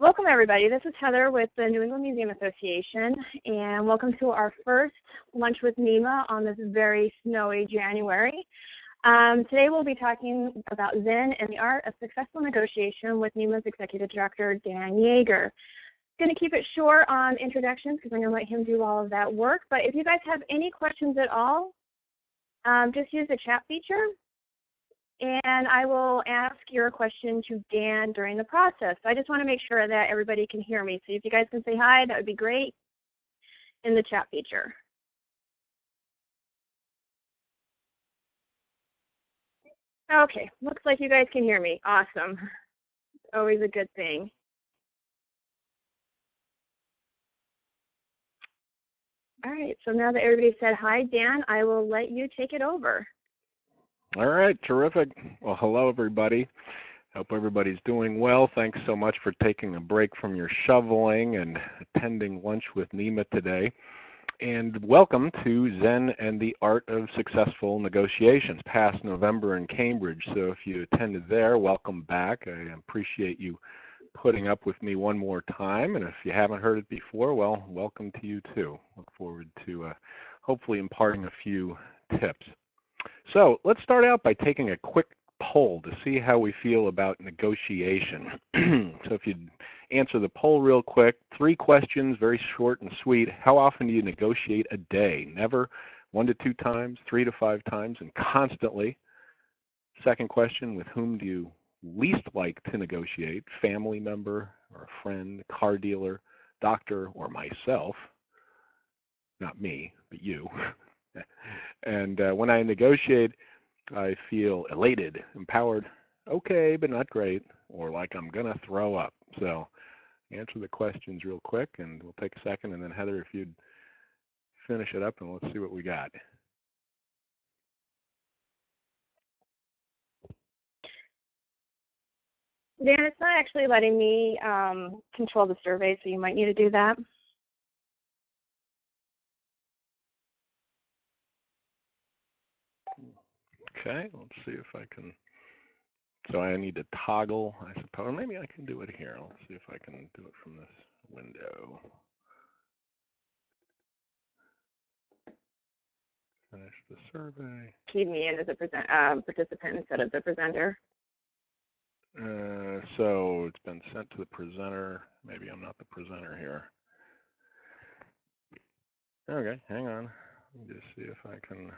Welcome, everybody. This is Heather with the New England Museum Association, and welcome to our first Lunch with NEMA on this very snowy January. Today we'll be talking about Zen and the art of successful negotiation with NEMA's Executive Director, Dan Yaeger. I'm going to keep it short on introductions because I'm going to let him do all of that work, but if you guys have any questions at all, just use the chat feature. And I will ask your question to Dan during the process. So I just want to make sure that everybody can hear me. So if you guys can say hi, that would be great in the chat feature. Okay, looks like you guys can hear me. Awesome. Always a good thing. All right, so now that everybody said hi, Dan, I will let you take it over. All right, terrific. Well, hello, everybody. Hope everybody's doing well. Thanks so much for taking a break from your shoveling and attending lunch with NEMA today. And welcome to Zen and the Art of Successful Negotiations, past November in Cambridge. So if you attended there, welcome back. I appreciate you putting up with me one more time. And if you haven't heard it before, well, welcome to you too. Look forward to hopefully imparting a few tips. So let's start out by taking a quick poll to see how we feel about negotiation. So if you'd answer the poll real quick, 3 questions, very short and sweet. How often do you negotiate a day? Never, 1 to 2 times, 3 to 5 times, and constantly. Second question, with whom do you least like to negotiate? Family member or a friend, car dealer, doctor, or myself? Not me, but you. And when I negotiate, I feel elated, empowered, okay, but not great, or like I'm going to throw up. So answer the questions real quick, and we'll take a second. And then, Heather, if you'd finish it up, and let's see what we got. Dan, it's not actually letting me control the survey, so you might need to do that. Okay, let's see if I can. So I need to toggle, I suppose. Or maybe I can do it here. Let's see if I can do it from this window. Finish the survey. Keep me in as a participant instead of the presenter. So it's been sent to the presenter. Maybe I'm not the presenter here. Okay, hang on. Let me just see if I can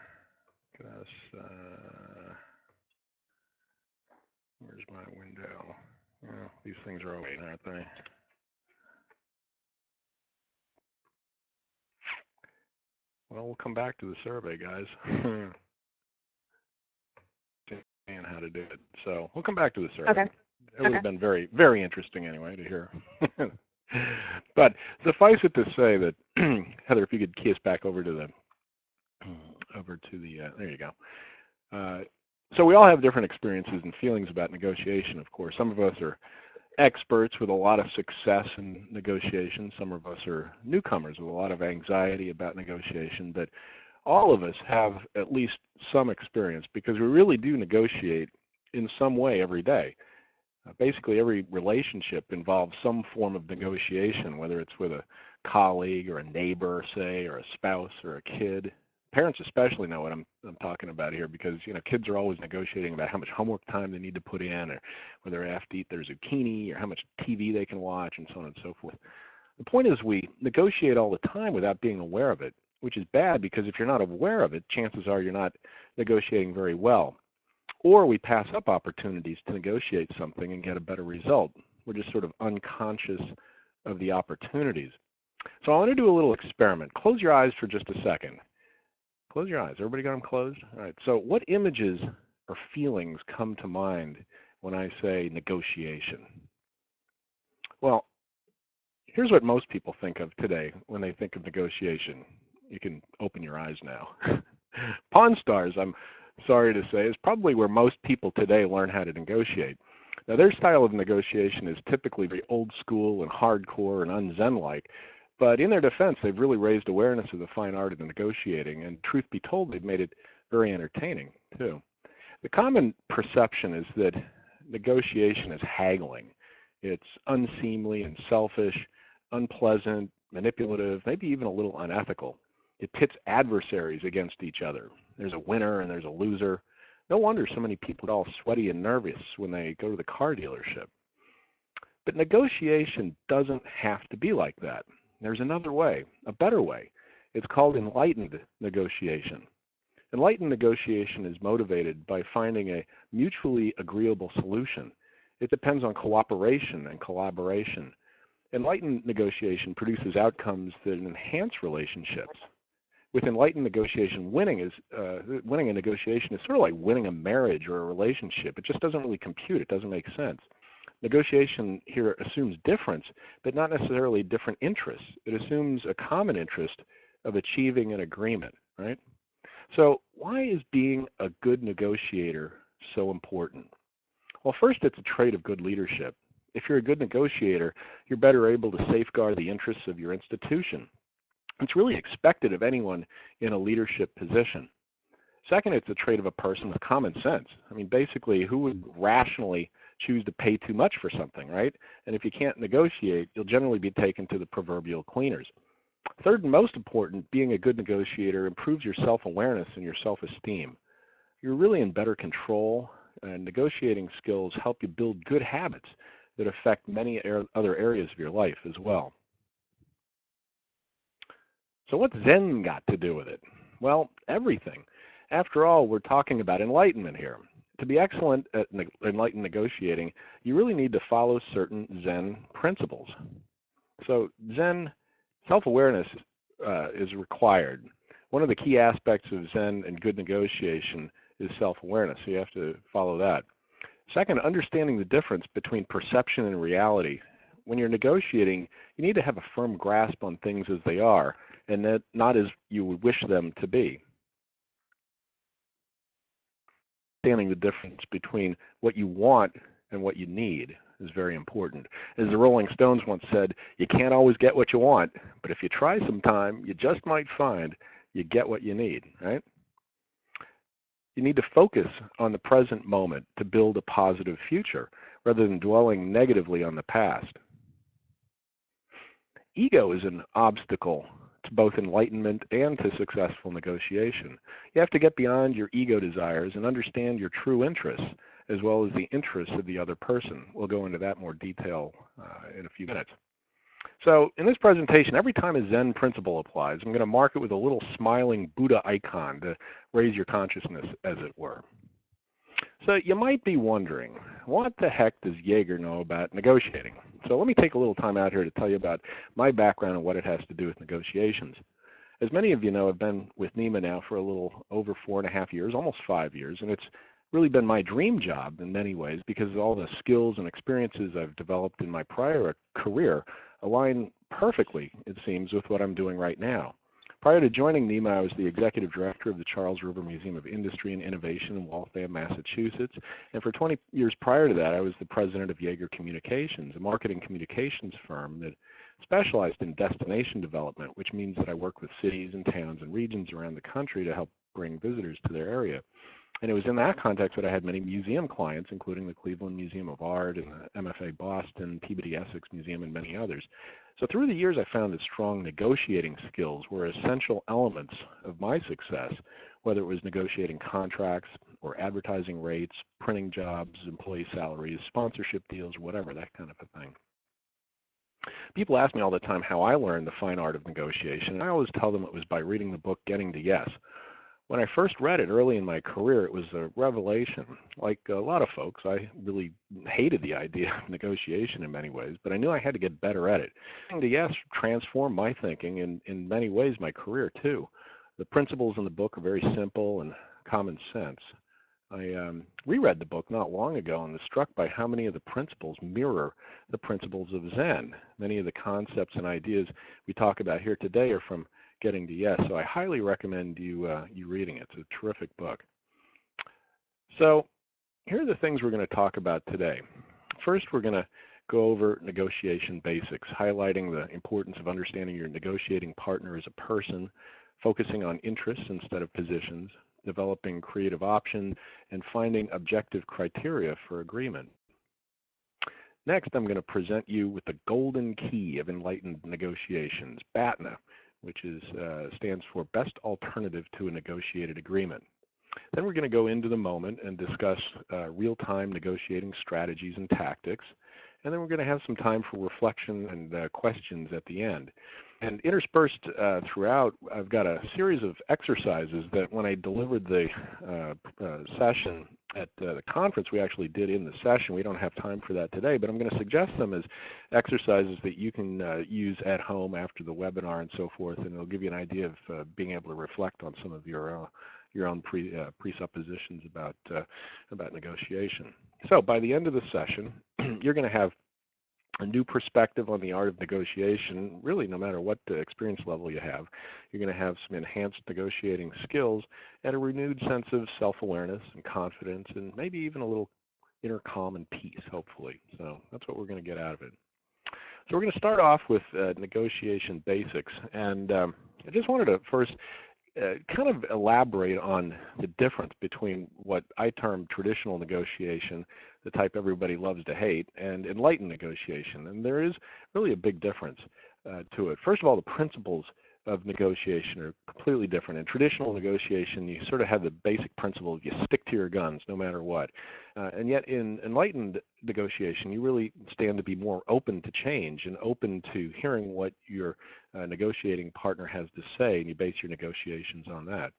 get us. Where's my window? Oh, these things are always, aren't they? Well, we'll come back to the survey, guys. And how to do it. So we'll come back to the survey. Okay. It would have been very, very interesting anyway to hear. But suffice it to say that, Heather, if you could key us back over to the, there you go. So we all have different experiences and feelings about negotiation, of course. Some of us are experts with a lot of success in negotiation. Some of us are newcomers with a lot of anxiety about negotiation. But all of us have at least some experience because we really do negotiate in some way every day. Basically, every relationship involves some form of negotiation, whether it's with a colleague or a neighbor, say, or a spouse or a kid. Parents especially know what I'm talking about here because, you know, kids are always negotiating about how much homework time they need to put in or whether they have to eat their zucchini or how much TV they can watch and so on and so forth. The point is we negotiate all the time without being aware of it, which is bad because if you're not aware of it, chances are you're not negotiating very well. Or we pass up opportunities to negotiate something and get a better result. We're just sort of unconscious of the opportunities. So I want to do a little experiment. Close your eyes for just a second. Close your eyes. Everybody got them closed? All right. So what images or feelings come to mind when I say negotiation? Well, here's what most people think of today when they think of negotiation. You can open your eyes now. Pawn Stars, I'm sorry to say, is probably where most people today learn how to negotiate. Now, their style of negotiation is typically very old school and hardcore and un-Zen-like. But in their defense, they've really raised awareness of the fine art of negotiating, and truth be told, they've made it very entertaining, too. The common perception is that negotiation is haggling. It's unseemly and selfish, unpleasant, manipulative, maybe even a little unethical. It pits adversaries against each other. There's a winner and there's a loser. No wonder so many people get all sweaty and nervous when they go to the car dealership. But negotiation doesn't have to be like that. There's another way, a better way. It's called enlightened negotiation. Enlightened negotiation is motivated by finding a mutually agreeable solution. It depends on cooperation and collaboration. Enlightened negotiation produces outcomes that enhance relationships. With enlightened negotiation, winning a negotiation is sort of like winning a marriage or a relationship. It just doesn't really compute. It doesn't make sense. Negotiation here assumes difference, but not necessarily different interests. It assumes a common interest of achieving an agreement, right? So why is being a good negotiator so important? Well, first, it's a trait of good leadership. If you're a good negotiator, you're better able to safeguard the interests of your institution. It's really expected of anyone in a leadership position. Second, it's a trait of a person with common sense. I mean, basically, who would rationally choose to pay too much for something, right? And if you can't negotiate, you'll generally be taken to the proverbial cleaners. Third and most important, being a good negotiator improves your self-awareness and your self-esteem. You're really in better control, and negotiating skills help you build good habits that affect many other areas of your life as well. So what's Zen got to do with it? Well, everything. After all, we're talking about enlightenment here. To be excellent at enlightened negotiating, you really need to follow certain Zen principles. So Zen self-awareness is required. One of the key aspects of Zen and good negotiation is self-awareness, so you have to follow that. Second, understanding the difference between perception and reality. When you're negotiating, you need to have a firm grasp on things as they are, and not as you would wish them to be. Understanding the difference between what you want and what you need is very important. As the Rolling Stones once said, you can't always get what you want, but if you try sometime, you just might find you get what you need, right? You need to focus on the present moment to build a positive future rather than dwelling negatively on the past. Ego is an obstacle to both enlightenment and to successful negotiation. You have to get beyond your ego desires and understand your true interests, as well as the interests of the other person. We'll go into that more detail in a few minutes. So in this presentation, every time a Zen principle applies, I'm going to mark it with a little smiling Buddha icon to raise your consciousness, as it were. So you might be wondering, what the heck does Yaeger know about negotiating? So let me take a little time out here to tell you about my background and what it has to do with negotiations. As many of you know, I've been with NEMA now for a little over 4.5 years, almost 5 years, and it's really been my dream job in many ways because all the skills and experiences I've developed in my prior career align perfectly, it seems, with what I'm doing right now. Prior to joining NEMA, I was the executive director of the Charles River Museum of Industry and Innovation in Waltham, Massachusetts. And for 20 years prior to that, I was the president of Yaeger Communications, a marketing communications firm that specialized in destination development, which means that I work with cities and towns and regions around the country to help bring visitors to their area. And it was in that context that I had many museum clients, including the Cleveland Museum of Art and the MFA Boston, Peabody Essex Museum, and many others. So through the years, I found that strong negotiating skills were essential elements of my success, whether it was negotiating contracts or advertising rates, printing jobs, employee salaries, sponsorship deals, whatever, that kind of a thing. People ask me all the time how I learned the fine art of negotiation, and I always tell them it was by reading the book Getting to Yes. When I first read it early in my career, it was a revelation. Like a lot of folks, I really hated the idea of negotiation in many ways, but I knew I had to get better at it. Getting to Yes transformed my thinking and in many ways my career too. The principles in the book are very simple and common sense. I reread the book not long ago and was struck by how many of the principles mirror the principles of Zen. Many of the concepts and ideas we talk about here today are from Getting to Yes, so I highly recommend you reading it. It's a terrific book. So here are the things we're going to talk about today. First, we're going to go over negotiation basics, highlighting the importance of understanding your negotiating partner as a person, focusing on interests instead of positions, developing creative options, and finding objective criteria for agreement. Next, I'm going to present you with the golden key of enlightened negotiations, BATNA, which stands for Best Alternative to a Negotiated Agreement. Then we're going to go into the moment and discuss real-time negotiating strategies and tactics. And then we're going to have some time for reflection and questions at the end. And interspersed throughout, I've got a series of exercises that when I delivered the session at the conference, we actually did in the session. We don't have time for that today, but I'm going to suggest them as exercises that you can use at home after the webinar and so forth, and it'll give you an idea of being able to reflect on some of your own presuppositions about negotiation. So by the end of the session, you're going to have a new perspective on the art of negotiation, really no matter what experience level you have. You're going to have some enhanced negotiating skills and a renewed sense of self-awareness and confidence and maybe even a little inner calm and peace, hopefully. So that's what we're going to get out of it. So we're going to start off with negotiation basics. And I just wanted to first kind of elaborate on the difference between what I term traditional negotiation, the type everybody loves to hate, and enlightened negotiation. And there is really a big difference to it. First of all, the principles of negotiation are completely different. In traditional negotiation, you sort of have the basic principle of you stick to your guns no matter what. And yet in enlightened negotiation, you really stand to be more open to change and open to hearing what your negotiating partner has to say, and you base your negotiations on that.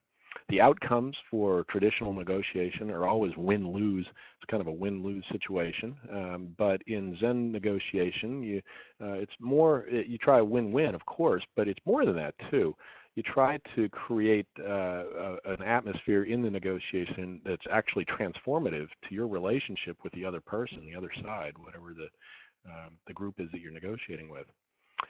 The outcomes for traditional negotiation are always win-lose. It's kind of a win-lose situation. But in Zen negotiation, it's more, you try a win-win, of course, but it's more than that, too. You try to create an atmosphere in the negotiation that's actually transformative to your relationship with the other person, the other side, whatever the group is that you're negotiating with.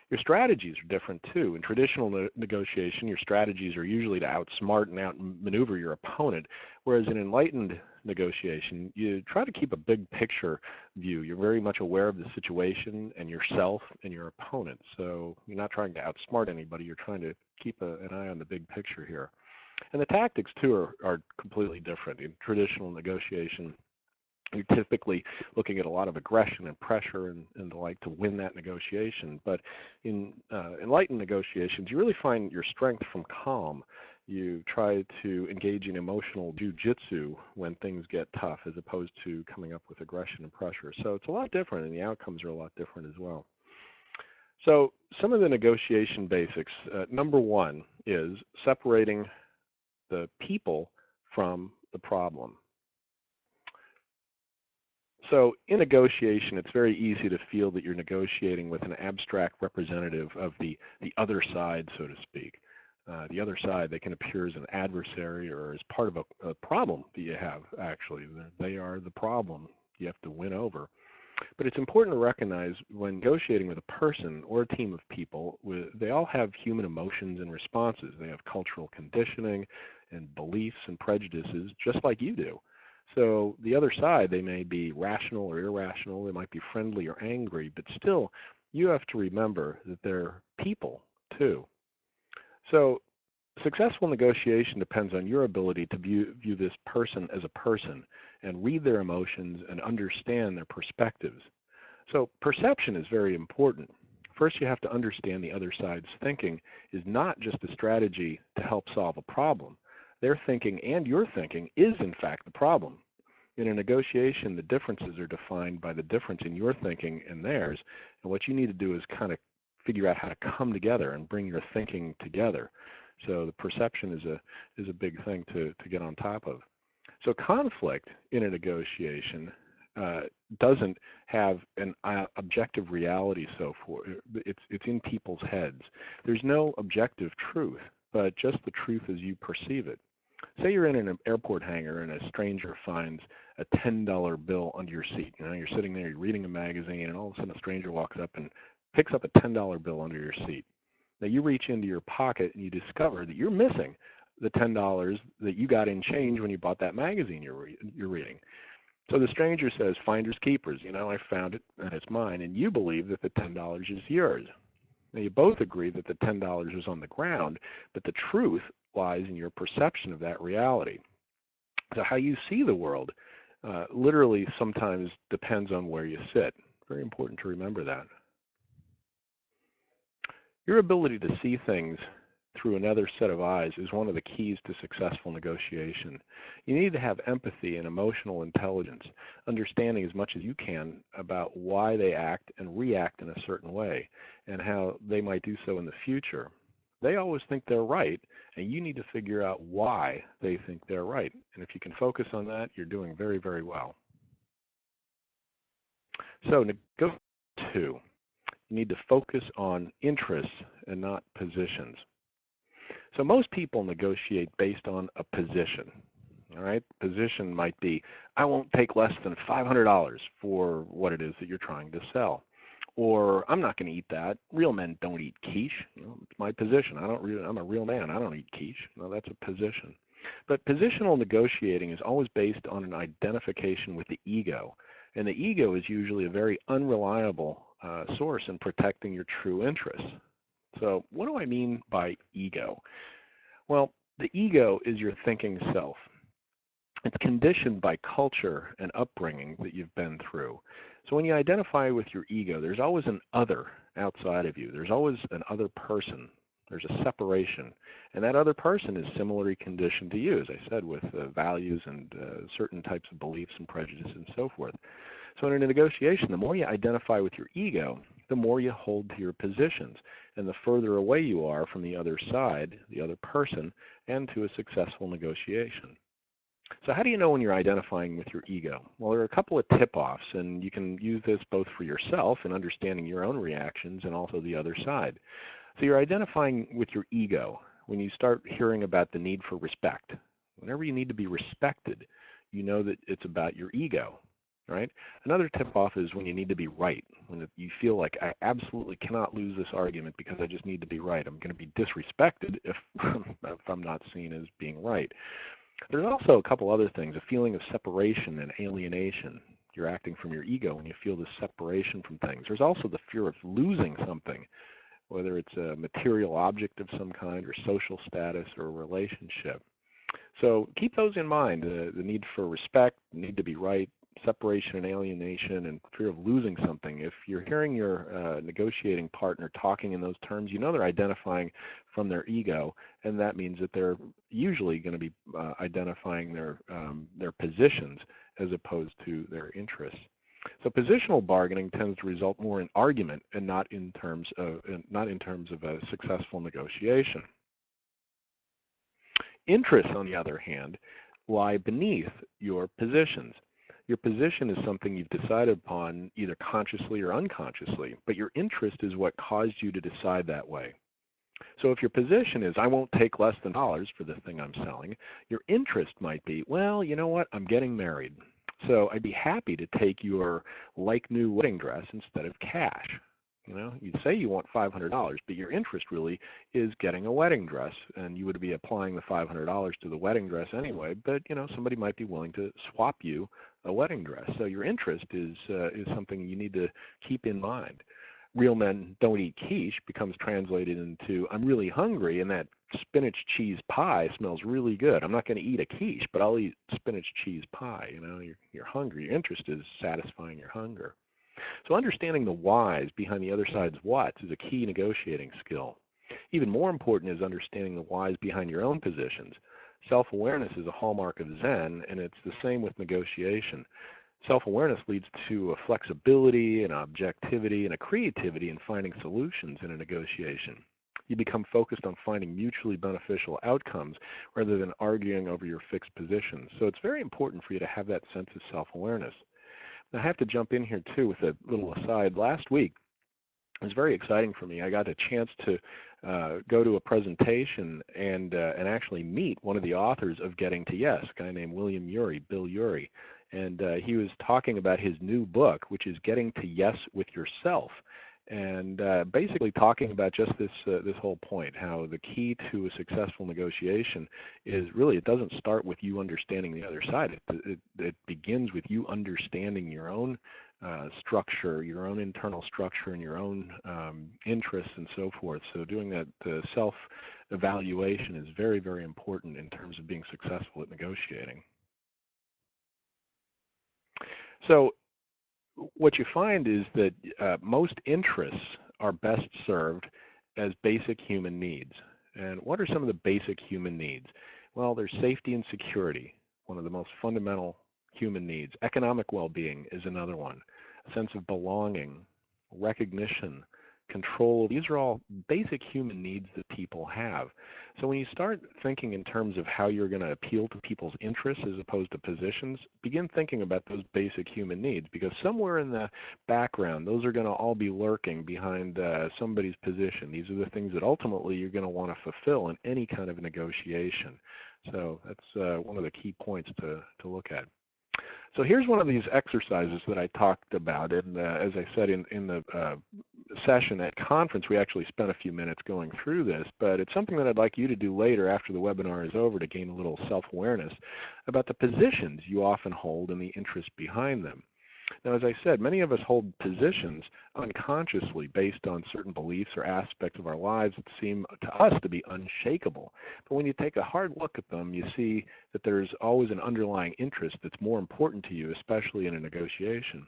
Your strategies are different too. In traditional negotiation, your strategies are usually to outsmart and outmaneuver your opponent, whereas in enlightened negotiation, you try to keep a big picture view. You're very much aware of the situation and yourself and your opponent. So you're not trying to outsmart anybody. You're trying to keep an eye on the big picture here. And the tactics too are completely different. In traditional negotiation, you're typically looking at a lot of aggression and pressure and the like to win that negotiation. But in enlightened negotiations, you really find your strength from calm. You try to engage in emotional jujitsu when things get tough as opposed to coming up with aggression and pressure. So it's a lot different, and the outcomes are a lot different as well. So some of the negotiation basics. Number one is separating the people from the problem. So in negotiation, it's very easy to feel that you're negotiating with an abstract representative of the other side, so to speak. The other side, they can appear as an adversary or as part of a problem that you have, actually. They are the problem you have to win over. But it's important to recognize when negotiating with a person or a team of people, they all have human emotions and responses. They have cultural conditioning and beliefs and prejudices, just like you do. So the other side, they may be rational or irrational, they might be friendly or angry, but still you have to remember that they're people too. So successful negotiation depends on your ability to view this person as a person and read their emotions and understand their perspectives. So perception is very important. First, you have to understand the other side's thinking is not just a strategy to help solve a problem. Their thinking and your thinking is, in fact, the problem. In a negotiation, the differences are defined by the difference in your thinking and theirs, and what you need to do is kind of figure out how to come together and bring your thinking together. So the perception is a big thing to get on top of. So conflict in a negotiation doesn't have an objective reality. It's in people's heads. There's no objective truth, but just the truth as you perceive it. Say you're in an airport hangar and a stranger finds a $10 bill under your seat. You know, you're sitting there, you're reading a magazine, and all of a sudden a stranger walks up and picks up a $10 bill under your seat. Now you reach into your pocket and you discover that you're missing the $10 that you got in change when you bought that magazine you're reading. So the stranger says, finders keepers, you know, I found it and it's mine, and you believe that the $10 is yours. Now you both agree that the $10 is on the ground, but the truth lies in your perception of that reality. So how you see the world literally sometimes depends on where you sit. Very important to remember that. Your ability to see things through another set of eyes is one of the keys to successful negotiation. You need to have empathy and emotional intelligence, understanding as much as you can about why they act and react in a certain way and how they might do so in the future. They always think they're right, and you need to figure out why they think they're right. And if you can focus on that, you're doing very, very well. So, negotiation 2. You need to focus on interests and not positions. So most people negotiate based on a position. All right, position might be, I won't take less than $500 for what it is that you're trying to sell. Or I'm not going to eat that. Real men don't eat quiche. It's my position. I'm a real man. I don't eat quiche. No, that's a position. But positional negotiating is always based on an identification with the ego. And the ego is usually a very unreliable source in protecting your true interests. So what do I mean by ego? Well, the ego is your thinking self. It's conditioned by culture and upbringing that you've been through. So when you identify with your ego, there's always an other outside of you. There's always an other person. There's a separation. And that other person is similarly conditioned to you, as I said, with values and certain types of beliefs and prejudices and so forth. So in a negotiation, the more you identify with your ego, the more you hold to your positions, and the further away you are from the other side, the other person, and to a successful negotiation. So how do you know when you're identifying with your ego? Well, there are a couple of tip-offs, and you can use this both for yourself in understanding your own reactions and also the other side. So you're identifying with your ego when you start hearing about the need for respect. Whenever you need to be respected, you know that it's about your ego. Right? Another tip-off is when you need to be right, when you feel like I absolutely cannot lose this argument because I just need to be right. I'm going to be disrespected if I'm not seen as being right. There's also a couple other things, a feeling of separation and alienation. You're acting from your ego when you feel this separation from things. There's also the fear of losing something, whether it's a material object of some kind or social status or a relationship. So keep those in mind, the need for respect, the need to be right, separation and alienation, and fear of losing something. If you're hearing your negotiating partner talking in those terms, you know they're identifying from their ego, and that means that they're usually going to be identifying their positions as opposed to their interests. So positional bargaining tends to result more in argument and not in terms of a successful negotiation. Interests, on the other hand, lie beneath your positions. Your position is something you've decided upon either consciously or unconsciously, but your interest is what caused you to decide that way. So if your position is, I won't take less than dollars for the thing I'm selling, your interest might be, well, you know what, I'm getting married. So I'd be happy to take your like-new wedding dress instead of cash. You know, you'd say you want $500, but your interest really is getting a wedding dress, and you would be applying the $500 to the wedding dress anyway, but, you know, somebody might be willing to swap you a wedding dress. So your interest is something you need to keep in mind. Real men don't eat quiche becomes translated into, I'm really hungry, and that spinach cheese pie smells really good. I'm not going to eat a quiche, but I'll eat spinach cheese pie. You know, you're hungry. Your interest is satisfying your hunger. So understanding the whys behind the other side's whats is a key negotiating skill. Even more important is understanding the whys behind your own positions. Self-awareness is a hallmark of Zen, and it's the same with negotiation. Self-awareness leads to a flexibility, an objectivity, and a creativity in finding solutions in a negotiation. You become focused on finding mutually beneficial outcomes rather than arguing over your fixed positions. So it's very important for you to have that sense of self-awareness. I have to jump in here, too, with a little aside. Last week, it was very exciting for me. I got a chance to go to a presentation and actually meet one of the authors of Getting to Yes, a guy named William Ury, Bill Ury. And he was talking about his new book, which is Getting to Yes with Yourself, and basically talking about just this whole point, how the key to a successful negotiation is really, it doesn't start with you understanding the other side. It begins with you understanding your own structure, your own internal structure, and your own interests and so forth. So doing that self-evaluation is very, very important in terms of being successful at negotiating. So what you find is that most interests are best served as basic human needs. And what are some of the basic human needs? Well, there's safety and security, one of the most fundamental human needs. Economic well-being is another one. A sense of belonging, recognition, control. These are all basic human needs that people have. So when you start thinking in terms of how you're going to appeal to people's interests as opposed to positions, begin thinking about those basic human needs, because somewhere in the background, those are going to all be lurking behind somebody's position. These are the things that ultimately you're going to want to fulfill in any kind of negotiation. So that's one of the key points to look at. So here's one of these exercises that I talked about, and as I said in the session at conference, we actually spent a few minutes going through this, but it's something that I'd like you to do later after the webinar is over to gain a little self-awareness about the positions you often hold and the interest behind them. Now, as I said, many of us hold positions unconsciously based on certain beliefs or aspects of our lives that seem to us to be unshakable. But when you take a hard look at them, you see that there's always an underlying interest that's more important to you, especially in a negotiation.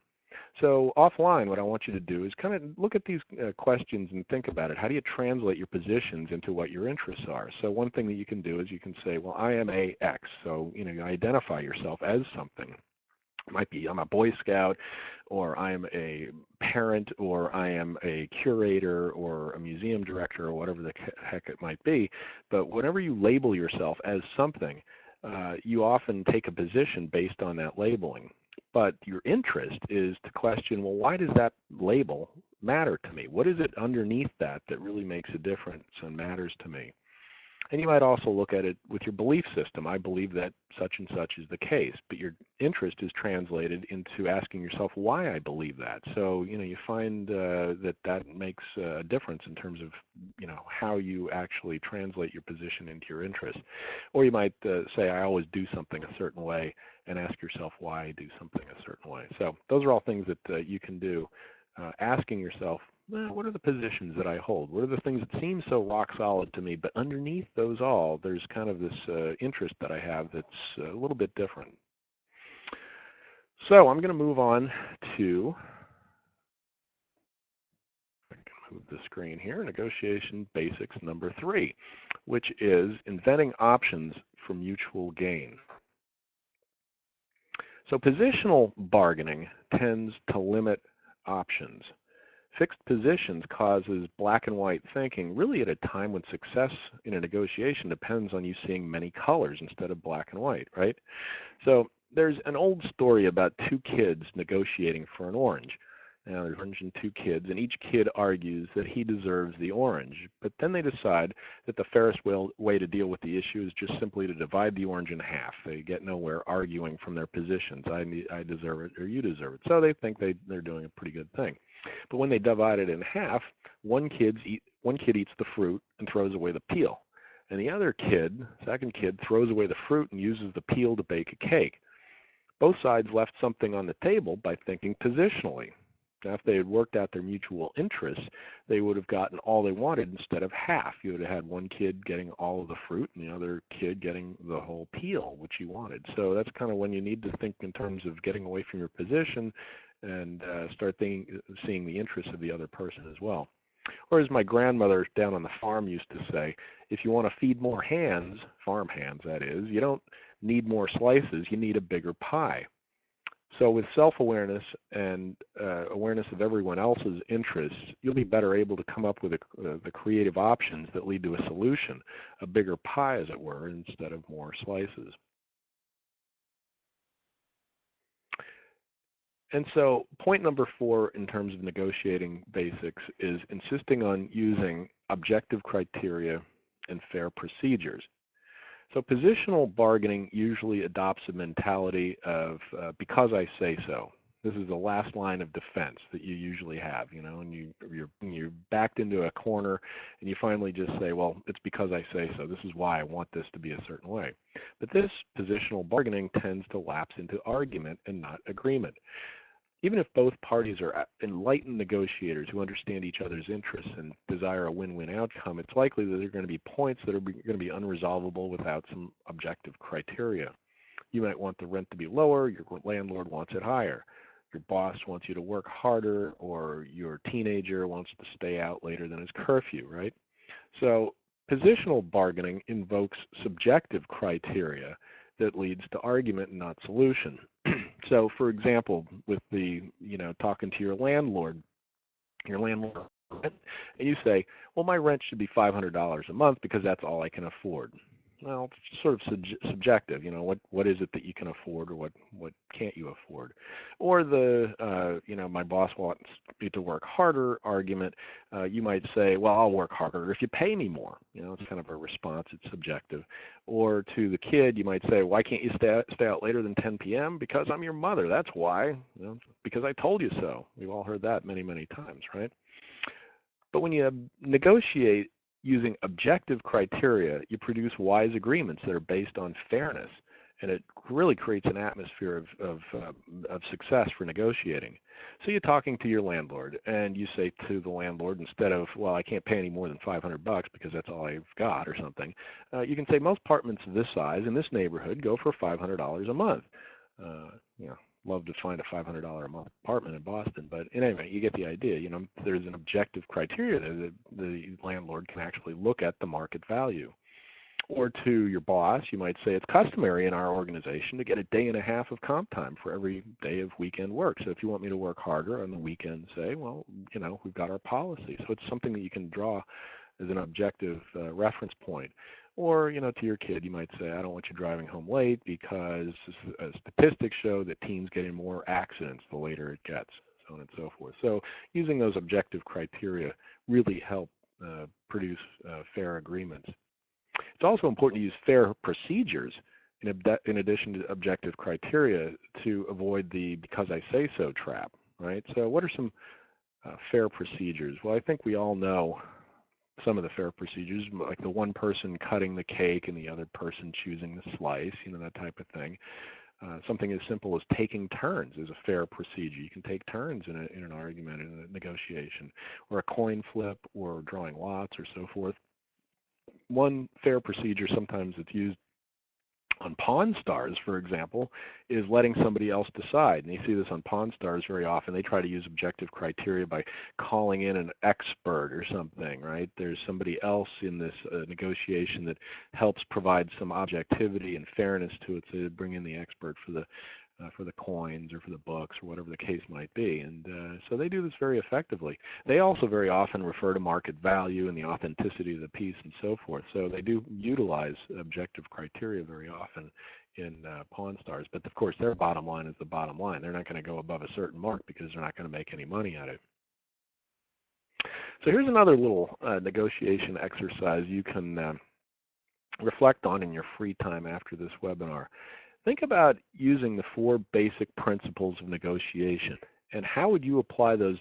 So offline, what I want you to do is kind of look at these questions and think about it. How do you translate your positions into what your interests are? So one thing that you can do is you can say, well, I am a X. So, you identify yourself as something. It might be I'm a Boy Scout, or I'm a parent, or I am a curator, or a museum director, or whatever the heck it might be. But whenever you label yourself as something, you often take a position based on that labeling. But your interest is to question, well, why does that label matter to me? What is it underneath that that really makes a difference and matters to me? And you might also look at it with your belief system. I believe that such and such is the case, but your interest is translated into asking yourself why I believe that. So, you find that makes a difference in terms of, how you actually translate your position into your interest. Or you might say, I always do something a certain way, and ask yourself why I do something a certain way. So those are all things that you can do, asking yourself, well, what are the positions that I hold? What are the things that seem so rock solid to me, but underneath those all, there's kind of this interest that I have that's a little bit different. So I'm going to move on to, I can move the screen here, negotiation basics number 3, which is inventing options for mutual gain. So positional bargaining tends to limit options. Fixed positions causes black and white thinking, really at a time when success in a negotiation depends on you seeing many colors instead of black and white, right? So there's an old story about 2 kids negotiating for an orange. Now there's orange and 2 kids, and each kid argues that he deserves the orange. But then they decide that the fairest way to deal with the issue is just simply to divide the orange in half. They get nowhere arguing from their positions. I deserve it, or you deserve it. So they think they're doing a pretty good thing. But when they divide it in half, one kid eats the fruit and throws away the peel. And the other kid, second kid, throws away the fruit and uses the peel to bake a cake. Both sides left something on the table by thinking positionally. Now, if they had worked out their mutual interests, they would have gotten all they wanted instead of half. You would have had one kid getting all of the fruit and the other kid getting the whole peel, which you wanted. So that's kind of when you need to think in terms of getting away from your position and start seeing the interests of the other person as well. Or as my grandmother down on the farm used to say, if you want to feed more hands, farm hands that is, you don't need more slices, you need a bigger pie. So with self-awareness and awareness of everyone else's interests, you'll be better able to come up with the creative options that lead to a solution, a bigger pie, as it were, instead of more slices. And so point number 4 in terms of negotiating basics is insisting on using objective criteria and fair procedures. So positional bargaining usually adopts a mentality of because I say so. This is the last line of defense that you usually have, and you're backed into a corner and you finally just say, well, it's because I say so. This is why I want this to be a certain way. But this positional bargaining tends to lapse into argument and not agreement. Even if both parties are enlightened negotiators who understand each other's interests and desire a win-win outcome, it's likely that there are going to be points that are going to be unresolvable without some objective criteria. You might want the rent to be lower, your landlord wants it higher. your boss wants you to work harder, or your teenager wants to stay out later than his curfew, right? So positional bargaining invokes subjective criteria that leads to argument and not solution. So for example, with the, talking to your landlord, and you say, well, my rent should be $500 a month because that's all I can afford. Well, it's sort of subjective. What is it that you can afford, or what can't you afford? Or the, my boss wants me to work harder argument. You might say, well, I'll work harder if you pay me more. It's kind of a response. It's subjective. Or to the kid, you might say, why can't you stay out later than 10 p.m.? Because I'm your mother. That's why. Because I told you so. We've all heard that many, many times, right? But when you negotiate using objective criteria, you produce wise agreements that are based on fairness, and it really creates an atmosphere of success for negotiating. So you're talking to your landlord, and you say to the landlord, instead of, well, I can't pay any more than $500 because that's all I've got, or something, you can say most apartments of this size in this neighborhood go for $500 a month. Love to find a $500 a month apartment in Boston, but in any event, you get the idea. There's an objective criteria that the landlord can actually look at the market value. Or to your boss, you might say, it's customary in our organization to get a day and a half of comp time for every day of weekend work. So if you want me to work harder on the weekend, say, well, we've got our policy. So it's something that you can draw as an objective reference point. Or, to your kid, you might say, I don't want you driving home late because statistics show that teens get in more accidents the later it gets, so on and so forth. So using those objective criteria really help produce fair agreements. It's also important to use fair procedures in addition to objective criteria to avoid the because I say so trap, right? So what are some fair procedures? Well, I think we all know some of the fair procedures, like the one person cutting the cake and the other person choosing the slice, that type of thing. Something as simple as taking turns is a fair procedure. You can take turns in an argument, in a negotiation, or a coin flip, or drawing lots, or so forth. One fair procedure sometimes that's used on Pawn Stars, for example, is letting somebody else decide. And you see this on Pawn Stars very often. They try to use objective criteria by calling in an expert or something, right? There's somebody else in this negotiation that helps provide some objectivity and fairness to it, to bring in the expert for the coins or for the books or whatever the case might be. And so they do this very effectively. They also very often refer to market value and the authenticity of the piece and so forth. So they do utilize objective criteria very often in Pawn Stars. But of course, their bottom line is the bottom line. They're not going to go above a certain mark because they're not going to make any money at it. So here's another little negotiation exercise you can reflect on in your free time after this webinar. Think about using the 4 basic principles of negotiation, and how would you apply those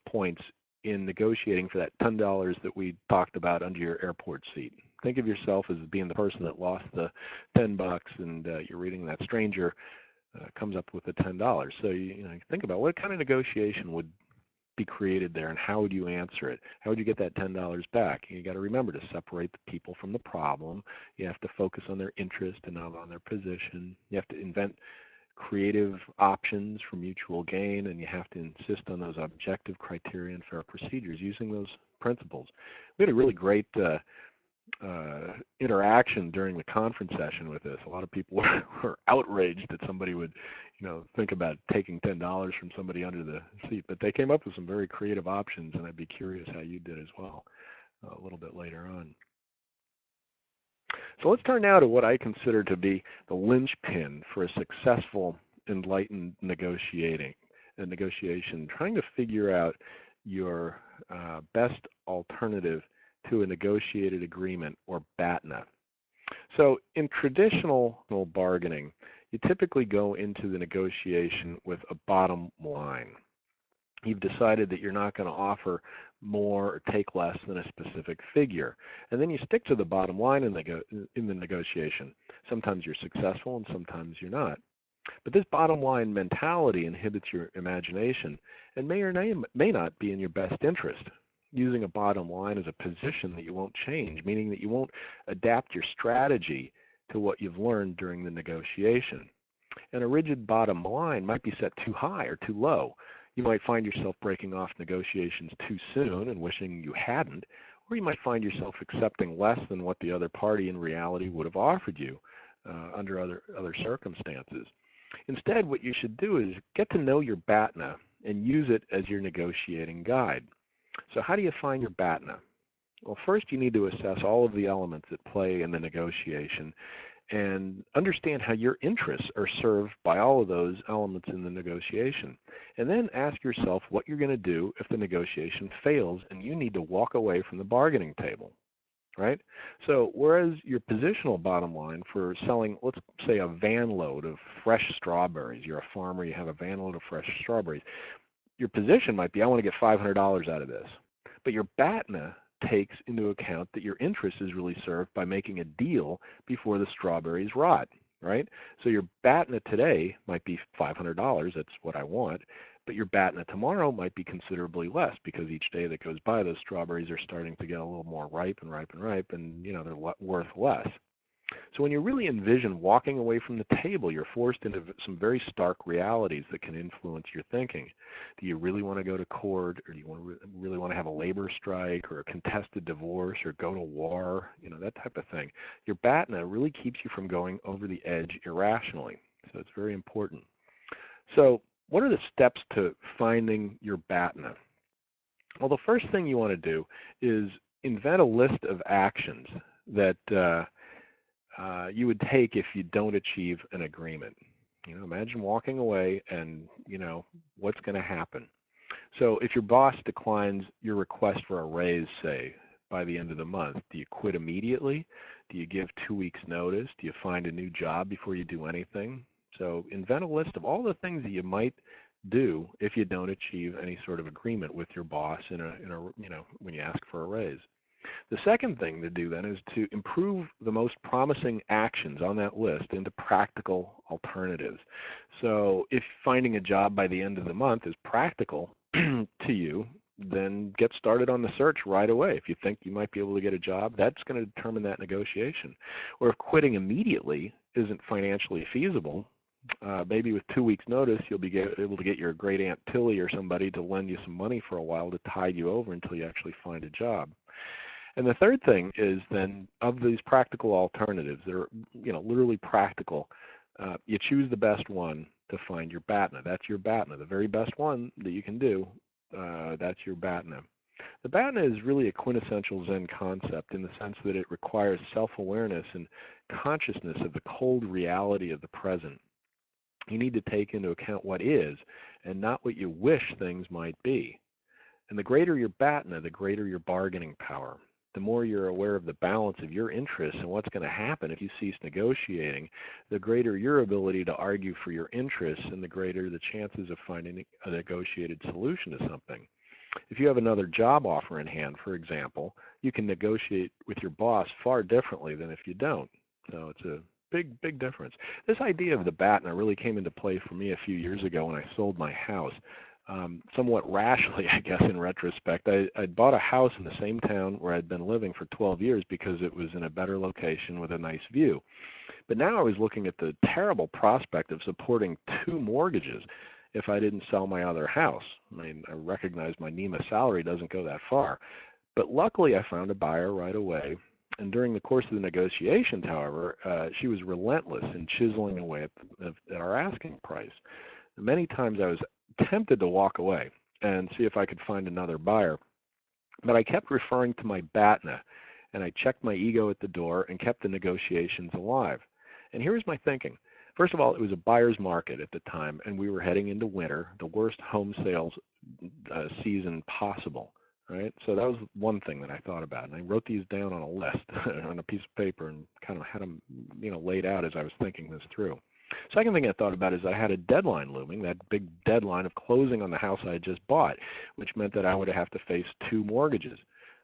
points in negotiating for that $10 that we talked about under your airport seat. Think of yourself as being the person that lost the $10, and you're reading that stranger comes up with the $10. So you think about what kind of negotiation would be created there, and how would you answer it? How would you get that $10 back? You got to remember to separate the people from the problem. You have to focus on their interest and not on their position. You have to invent creative options for mutual gain, and you have to insist on those objective criteria and fair procedures using those principles. We had a really great interaction during the conference session with this. A lot of people were outraged that somebody would, think about taking $10 from somebody under the seat, but they came up with some very creative options, and I'd be curious how you did as well a little bit later on. So let's turn now to what I consider to be the linchpin for a successful, enlightened negotiation, trying to figure out your best alternative to a negotiated agreement, or BATNA. So in traditional bargaining, you typically go into the negotiation with a bottom line. You've decided that you're not going to offer more or take less than a specific figure. And then you stick to the bottom line in the negotiation. Sometimes you're successful and sometimes you're not. But this bottom line mentality inhibits your imagination and may or may not be in your best interest. Using a bottom line as a position that you won't change, meaning that you won't adapt your strategy to what you've learned during the negotiation. And a rigid bottom line might be set too high or too low. You might find yourself breaking off negotiations too soon and wishing you hadn't, or you might find yourself accepting less than what the other party in reality would have offered you under other circumstances. Instead, what you should do is get to know your BATNA and use it as your negotiating guide. So how do you find your BATNA? Well, first you need to assess all of the elements at play in the negotiation and understand how your interests are served by all of those elements in the negotiation. And then ask yourself what you're going to do if the negotiation fails and you need to walk away from the bargaining table, right? So whereas your positional bottom line for selling, let's say, a van load of fresh strawberries, you're a farmer, you have a van load of fresh strawberries, your position might be, I want to get $500 out of this. But your BATNA takes into account that your interest is really served by making a deal before the strawberries rot, right? So your BATNA today might be $500, that's what I want, but your BATNA tomorrow might be considerably less because each day that goes by, those strawberries are starting to get a little more ripe and ripe and ripe, and they're worth less. So when you really envision walking away from the table, you're forced into some very stark realities that can influence your thinking. Do you really want to go to court, or do you really want to have a labor strike or a contested divorce or go to war, that type of thing? Your BATNA really keeps you from going over the edge irrationally. So it's very important. So what are the steps to finding your BATNA? Well, the first thing you want to do is invent a list of actions that you would take if you don't achieve an agreement. Imagine walking away and, what's going to happen. So if your boss declines your request for a raise, say, by the end of the month, do you quit immediately? Do you give 2 weeks notice? Do you find a new job before you do anything? So invent a list of all the things that you might do if you don't achieve any sort of agreement with your boss when you ask for a raise. The second thing to do then is to improve the most promising actions on that list into practical alternatives. So if finding a job by the end of the month is practical to you, then get started on the search right away. If you think you might be able to get a job, that's going to determine that negotiation. Or if quitting immediately isn't financially feasible, maybe with 2 weeks notice, you'll be able to get your great Aunt Tilly or somebody to lend you some money for a while to tide you over until you actually find a job. And the third thing is then, of these practical alternatives, they're literally practical, you choose the best one to find your BATNA. That's your BATNA, the very best one that you can do. That's your BATNA. The BATNA is really a quintessential Zen concept in the sense that it requires self-awareness and consciousness of the cold reality of the present. You need to take into account what is and not what you wish things might be. And the greater your BATNA, the greater your bargaining power. The more you're aware of the balance of your interests and what's going to happen if you cease negotiating, the greater your ability to argue for your interests and the greater the chances of finding a negotiated solution to something. If you have another job offer in hand, for example, you can negotiate with your boss far differently than if you don't. So it's a big difference. This idea of the BATNA really came into play for me a few years ago when I sold my house. Somewhat rashly, I guess, in retrospect. I'd bought a house in the same town where I'd been living for 12 years because it was in a better location with a nice view. But now I was looking at the terrible prospect of supporting 2 mortgages if I didn't sell my other house. I mean, I recognize my NEMA salary doesn't go that far. But luckily, I found a buyer right away. And during the course of the negotiations, however, she was relentless in chiseling away at our asking price. Many times I was tempted to walk away and see if I could find another buyer, but I kept referring to my BATNA, and I checked my ego at the door and kept the negotiations alive. And here's my thinking. First of all, it was a buyer's market at the time, and we were heading into winter, the worst home sales season possible, right? So that was one thing that I thought about, and I wrote these down on a list on a piece of paper and kind of had them laid out as I was thinking this through. Second thing I thought about is I had a deadline looming, that big deadline of closing on the house I had just bought, which meant that I would have to face 2 mortgages.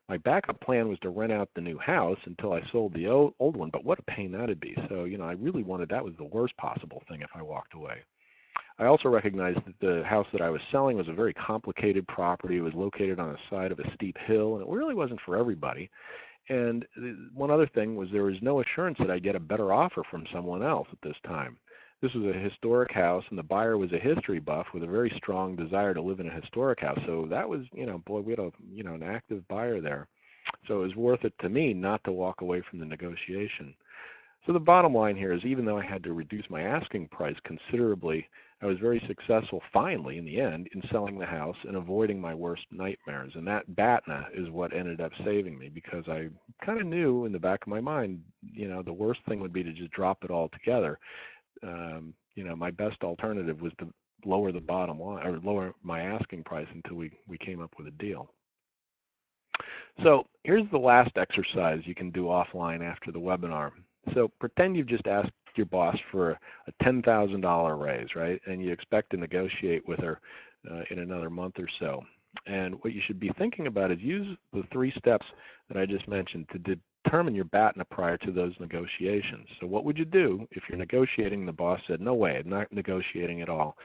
My backup plan was to rent out the new house until I sold the old one, but what a pain that would be. So, I really wanted, that was the worst possible thing if I walked away. I also recognized that the house that I was selling was a very complicated property. It was located on the side of a steep hill, and it really wasn't for everybody. And one other thing was there was no assurance that I'd get a better offer from someone else at this time. This was a historic house, and the buyer was a history buff with a very strong desire to live in a historic house. So that was, boy, we had an active buyer there. So it was worth it to me not to walk away from the negotiation. So the bottom line here is, even though I had to reduce my asking price considerably, I was very successful finally in the end in selling the house and avoiding my worst nightmares. And that BATNA is what ended up saving me, because I kind of knew in the back of my mind, the worst thing would be to just drop it all together. My best alternative was to lower the bottom line, or lower my asking price until we came up with a deal. So here's the last exercise you can do offline after the webinar. So pretend you've just asked your boss for a $10,000 raise, right? And you expect to negotiate with her in another month or so. And what you should be thinking about is use the 3 steps that I just mentioned to determine your BATNA prior to those negotiations. So what would you do if you're negotiating and the boss said, no way, I'm not negotiating at all,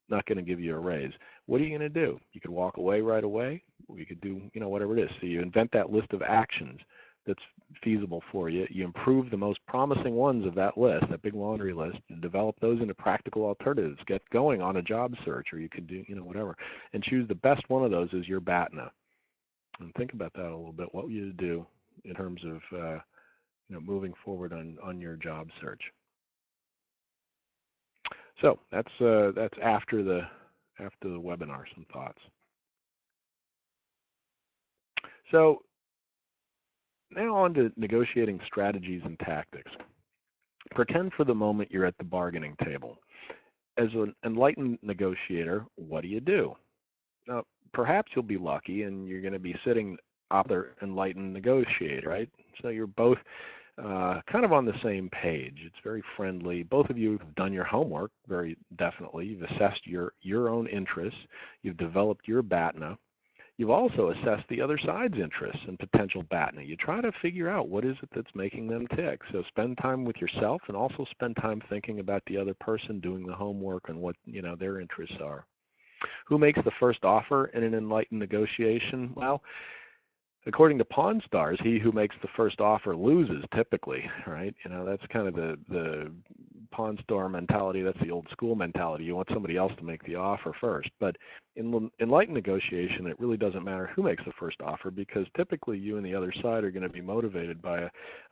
not going to give you a raise? What are you going to do? You could walk away right away, or you could do, whatever it is. So you invent that list of actions that's feasible for you. You improve the most promising ones of that list, that big laundry list, and develop those into practical alternatives. Get going on a job search, or you could do, whatever, and choose the best one of those as your BATNA. And think about that a little bit. What would you do in terms of moving forward on your job search? So that's after the webinar, some thoughts. So now on to negotiating strategies and tactics. Pretend for the moment you're at the bargaining table. As an enlightened negotiator, what do? Now, perhaps you'll be lucky and you're going to be sitting other enlightened negotiator, right? So you're both kind of on the same page. It's very friendly. Both of you have done your homework, very definitely. You've assessed your own interests. You've developed your BATNA. You've also assessed the other side's interests and potential BATNA. You try to figure out what is it that's making them tick. So spend time with yourself, and also spend time thinking about the other person, doing the homework, and what their interests are. Who makes the first offer in an enlightened negotiation? Well, according to Pawn Stars, he who makes the first offer loses typically, right? That's kind of the Pawn Star mentality. That's the old school mentality. You want somebody else to make the offer first. But in enlightened negotiation, it really doesn't matter who makes the first offer, because typically you and the other side are going to be motivated by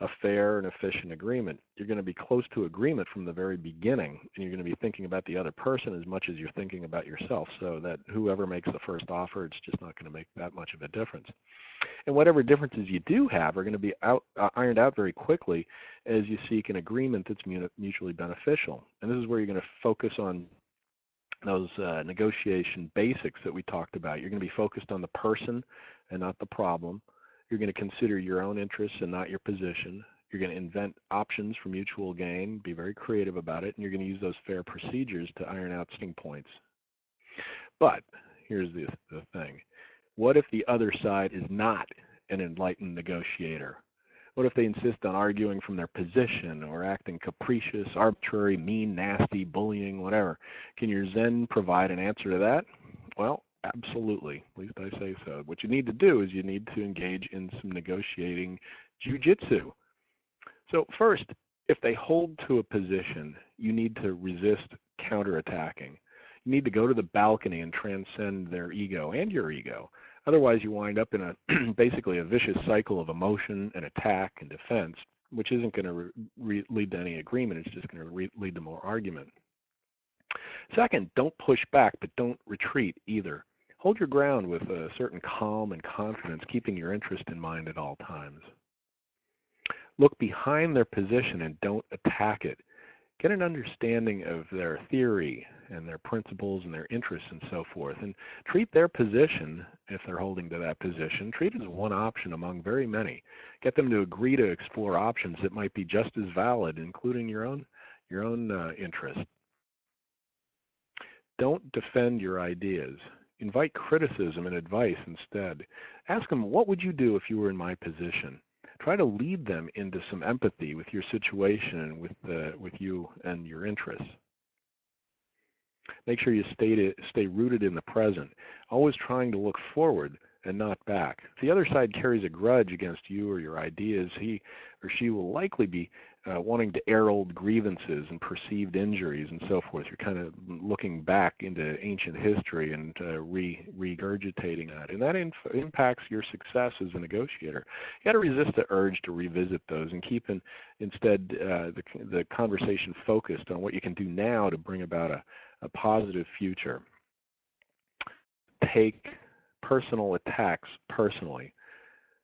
a fair and efficient agreement. You're going to be close to agreement from the very beginning, and you're going to be thinking about the other person as much as you're thinking about yourself, so that whoever makes the first offer, it's just not going to make that much of a difference. And whatever differences you do have are going to be ironed out very quickly as you seek an agreement that's mutually beneficial. And this is where you're going to focus on those negotiation basics that we talked about. You're going to be focused on the person and not the problem. You're going to consider your own interests and not your position. You're going to invent options for mutual gain, be very creative about it, and you're going to use those fair procedures to iron out sticking points. But here's the thing. What if the other side is not an enlightened negotiator? What if they insist on arguing from their position, or acting capricious, arbitrary, mean, nasty, bullying, whatever? Can your Zen provide an answer to that? Well, absolutely. At least I say so. What you need to do is you need to engage in some negotiating jujitsu. So first, if they hold to a position, you need to resist counterattacking. You need to go to the balcony and transcend their ego and your ego. Otherwise, you wind up in basically a vicious cycle of emotion and attack and defense, which isn't going to lead to any agreement. It's just going to lead to more argument. Second, don't push back, but don't retreat either. Hold your ground with a certain calm and confidence, keeping your interest in mind at all times. Look behind their position and don't attack it. Get an understanding of their theory and their principles and their interests and so forth, and treat their position, if they're holding to that position, treat it as one option among very many. Get them to agree to explore options that might be just as valid, including your own interest. Don't defend your ideas. Invite criticism and advice instead. Ask them, what would you do if you were in my position? Try to lead them into some empathy with your situation and with you and your interests. Make sure you stay rooted in the present, always trying to look forward and not back. If the other side carries a grudge against you or your ideas, he or she will likely be wanting to air old grievances and perceived injuries and so forth. You're kind of looking back into ancient history and regurgitating that. And that impacts your success as a negotiator. You got to resist the urge to revisit those and keep instead the conversation focused on what you can do now to bring about a positive future. Take personal attacks personally.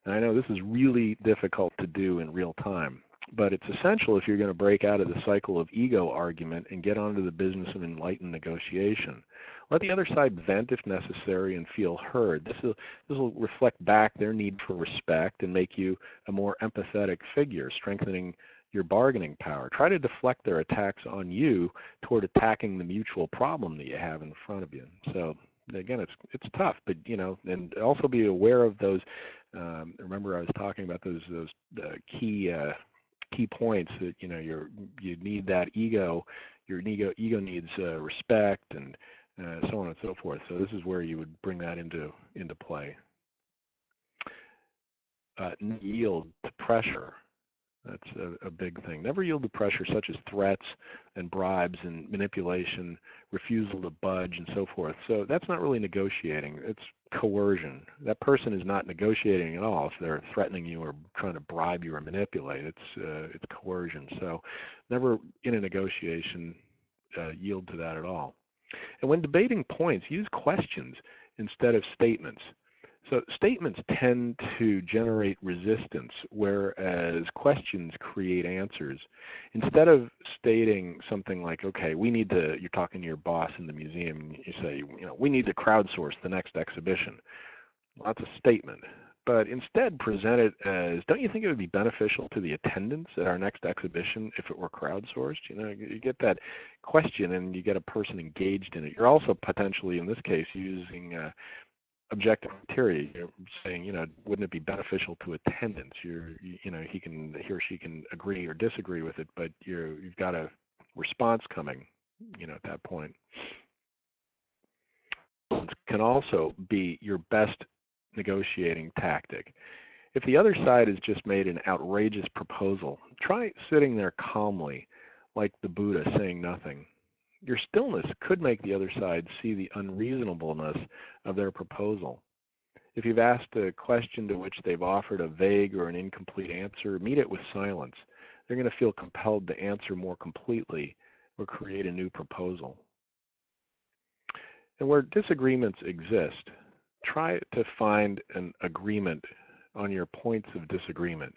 And I know this is really difficult to do in real time, but it's essential if you're going to break out of the cycle of ego argument and get onto the business of enlightened negotiation. Let the other side vent if necessary and feel heard. This will reflect back their need for respect and make you a more empathetic figure, strengthening your bargaining power. Try to deflect their attacks on you toward attacking the mutual problem that you have in front of you. So again, it's tough, but and also be aware of those. Remember, I was talking about those key points that you need that ego. Your ego needs respect and so on and so forth. So this is where you would bring that into play. Yield to pressure. That's a big thing. Never yield to pressure such as threats and bribes and manipulation, refusal to budge, and so forth. So that's not really negotiating. It's coercion. That person is not negotiating at all if they're threatening you or trying to bribe you or manipulate. It's coercion. So never in a negotiation yield to that at all. And when debating points, use questions instead of statements. So statements tend to generate resistance, whereas questions create answers. Instead of stating something like, okay, you're talking to your boss in the museum, you say, we need to crowdsource the next exhibition. Well, that's a statement. But instead present it as, don't you think it would be beneficial to the attendance at our next exhibition if it were crowdsourced? You get that question and you get a person engaged in it. You're also potentially, in this case, using objective criteria. You're saying, wouldn't it be beneficial to attendance? He or she can agree or disagree with it, but you've got a response coming, at that point. It can also be your best negotiating tactic. If the other side has just made an outrageous proposal, try sitting there calmly, like the Buddha saying nothing. Your stillness could make the other side see the unreasonableness of their proposal. If you've asked a question to which they've offered a vague or an incomplete answer, meet it with silence. They're going to feel compelled to answer more completely or create a new proposal. And where disagreements exist, try to find an agreement on your points of disagreement.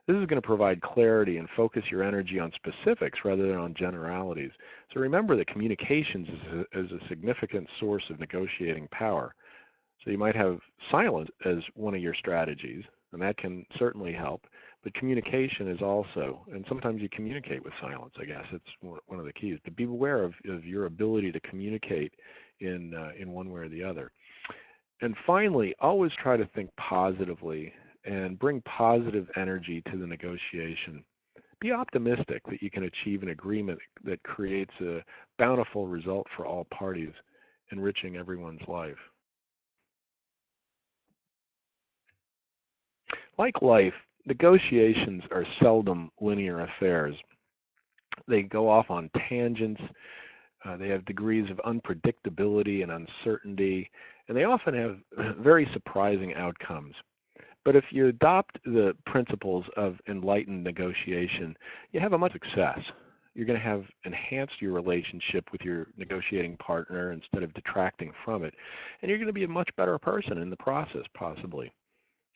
This is going to provide clarity and focus your energy on specifics rather than on generalities. So remember that communications is a significant source of negotiating power. So you might have silence as one of your strategies, and that can certainly help. But communication is also, and sometimes you communicate with silence, I guess. It's one of the keys. But be aware of your ability to communicate in one way or the other. And finally, always try to think positively and bring positive energy to the negotiation. Be optimistic that you can achieve an agreement that creates a bountiful result for all parties, enriching everyone's life. Like life, negotiations are seldom linear affairs. They go off on tangents. They have degrees of unpredictability and uncertainty, and they often have very surprising outcomes. But if you adopt the principles of enlightened negotiation, you have a much success. You're going to have enhanced your relationship with your negotiating partner instead of detracting from it. And you're going to be a much better person in the process, possibly.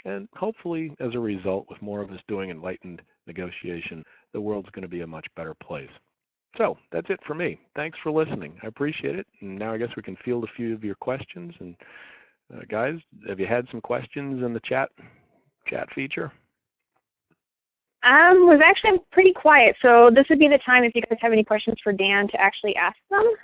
And hopefully, as a result, with more of us doing enlightened negotiation, the world's going to be a much better place. So that's it for me. Thanks for listening. I appreciate it. And now I guess we can field a few of your questions. And guys, have you had some questions in the chat feature? Was actually pretty quiet, so this would be the time if you guys have any questions for Dan to actually ask them.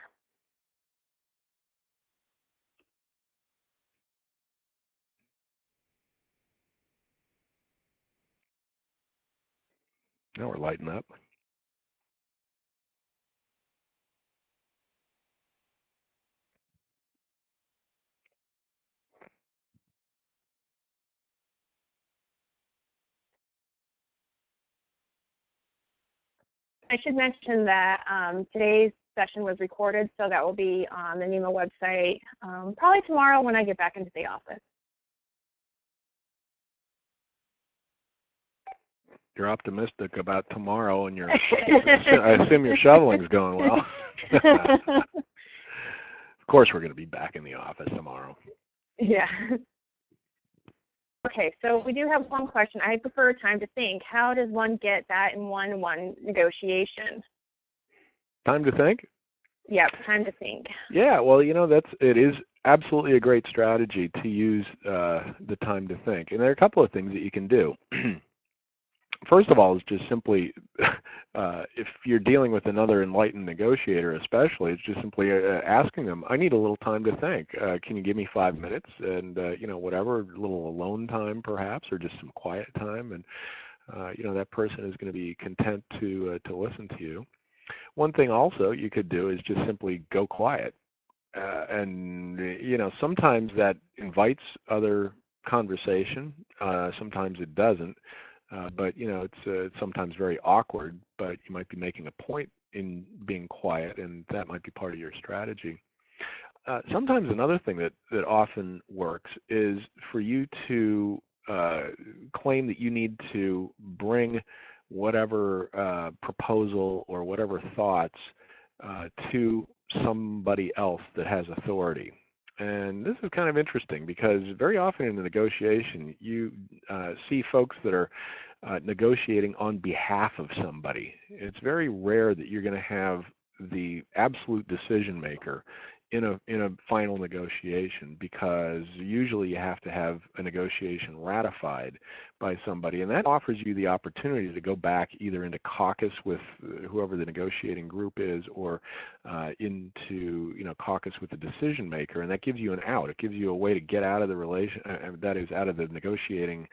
Now we're lighting up. I should mention that today's session was recorded, so that will be on the NEMA website probably tomorrow when I get back into the office. You're optimistic about tomorrow, and I assume your shoveling's going well. Of course, we're going to be back in the office tomorrow. Yeah. Okay, so we do have one question. I prefer time to think. How does one get that in one-on-one negotiation? Time to think? Yep, time to think. Yeah, well, it is absolutely a great strategy to use the time to think. And there are a couple of things that you can do. First of all, is just simply, if you're dealing with another enlightened negotiator especially, it's just simply asking them, I need a little time to think. Can you give me 5 minutes? And, whatever, a little alone time perhaps, or just some quiet time. And, that person is going to be content to listen to you. One thing also you could do is just simply go quiet. And, sometimes that invites other conversation. Sometimes it doesn't. But it's sometimes very awkward, but you might be making a point in being quiet, and that might be part of your strategy. Sometimes another thing that often works is for you to claim that you need to bring whatever proposal or whatever thoughts to somebody else that has authority. And this is kind of interesting because very often in the negotiation, you see folks that are negotiating on behalf of somebody. It's very rare that you're going to have the absolute decision maker in a final negotiation, because usually you have to have a negotiation ratified by somebody, and that offers you the opportunity to go back either into caucus with whoever the negotiating group is, or into caucus with the decision maker, and that gives you an out. It gives you a way to get out of the relation, that is, out of the negotiating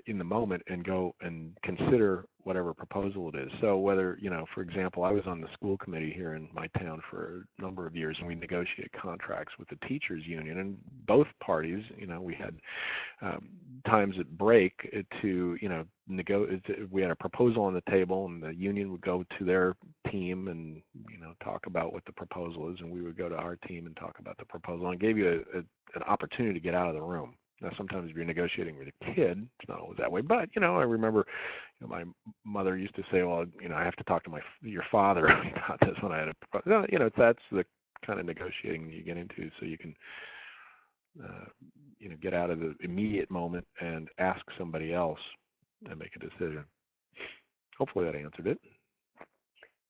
in the moment, and go and consider whatever proposal it is. So whether, for example, I was on the school committee here in my town for a number of years, and we negotiated contracts with the teachers union, and both parties, we had times at break to, we had a proposal on the table, and the union would go to their team and, talk about what the proposal is, and we would go to our team and talk about the proposal, and it gave you an opportunity to get out of the room. Now, sometimes if you're negotiating with a kid, it's not always that way. But, I remember my mother used to say, well, I have to talk to your father about this when I had a, that's the kind of negotiating you get into, so you can, get out of the immediate moment and ask somebody else and make a decision. Hopefully that answered it.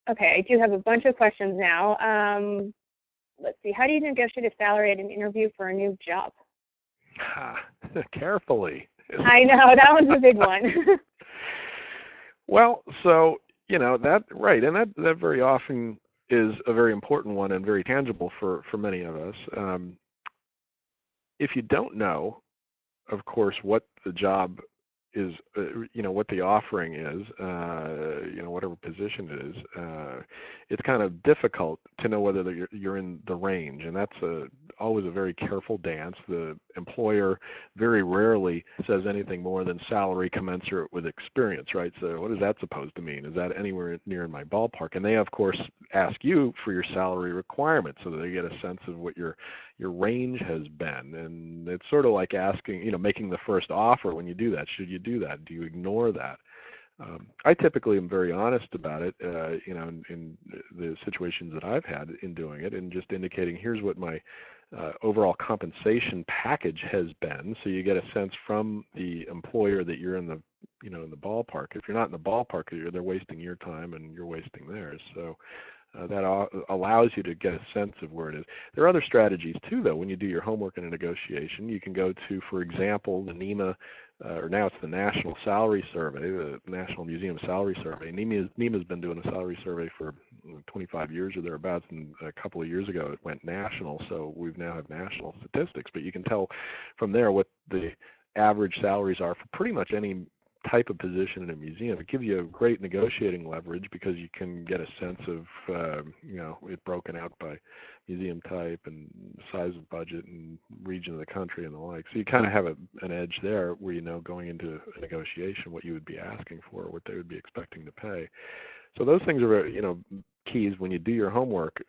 Okay, I do have a bunch of questions now. Let's see. How do you negotiate a salary at an interview for a new job? Carefully. I know, that one's a big one. Well, so, that, right, and that very often is a very important one and very tangible for many of us. If you don't know, of course, what the job is, what the offering is, whatever position it is, it's kind of difficult to know whether you're in the range, and that's always a very careful dance. The employer very rarely says anything more than salary commensurate with experience, right? So what is that supposed to mean? Is that anywhere near in my ballpark? And they, of course, ask you for your salary requirements so that they get a sense of what your range has been. And it's sort of like asking, making the first offer when you do that. Should you do that? Do you ignore that? I typically am very honest about it, in the situations that I've had in doing it, and just indicating here's what my overall compensation package has been, so you get a sense from the employer that you're in the, in the ballpark. If you're not in the ballpark, they're wasting your time and you're wasting theirs. So that allows you to get a sense of where it is. There are other strategies too, though. When you do your homework in a negotiation, you can go to, for example, the NEMA, or now it's the National Salary Survey, the National Museum Salary Survey. NEMA's been doing a salary survey for 25 years or thereabouts, and a couple of years ago it went national, so we now have national statistics. But you can tell from there what the average salaries are for pretty much any type of position in a museum. It gives you a great negotiating leverage because you can get a sense of, it broken out by museum type and size of budget and region of the country and the like. So you kind of have an edge there where, going into a negotiation what you would be asking for, what they would be expecting to pay. So those things are, keys when you do your homework.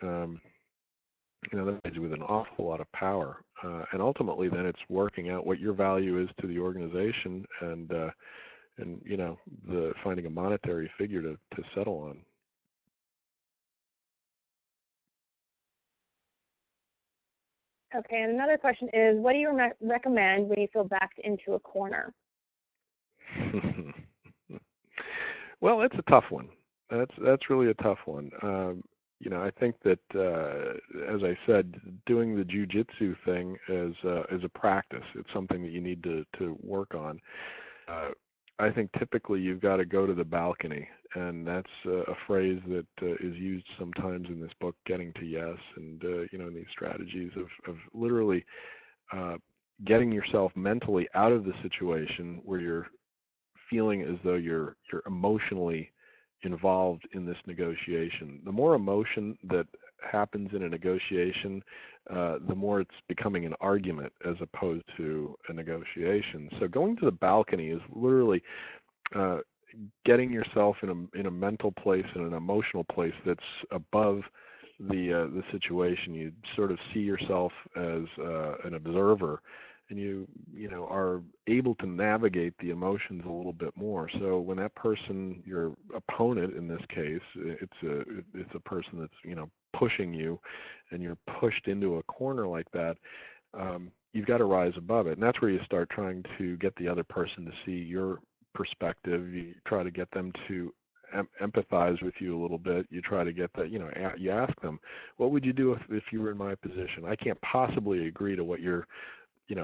That is with an awful lot of power, and ultimately, then it's working out what your value is to the organization, and the finding a monetary figure to settle on. Okay, and another question is, what do you recommend when you feel backed into a corner? Well, that's a tough one. That's really a tough one. I think that, as I said, doing the jiu-jitsu thing is a practice. It's something that you need to work on. I think typically you've got to go to the balcony, and that's a phrase that is used sometimes in this book, Getting to Yes, and in these strategies of literally getting yourself mentally out of the situation where you're feeling as though you're emotionally involved in this negotiation. The more emotion that happens in a negotiation, the more it's becoming an argument as opposed to a negotiation. So going to the balcony is literally getting yourself in a mental place and an emotional place that's above the situation. You sort of see yourself as an observer, and you are able to navigate the emotions a little bit more. So when that person, your opponent in this case, it's a person that's pushing you, and you're pushed into a corner like that, you've got to rise above it, and that's where you start trying to get the other person to see your perspective. You try to get them to empathize with you a little bit. You try to get that, you ask them, what would you do if you were in my position? I can't possibly agree to what you're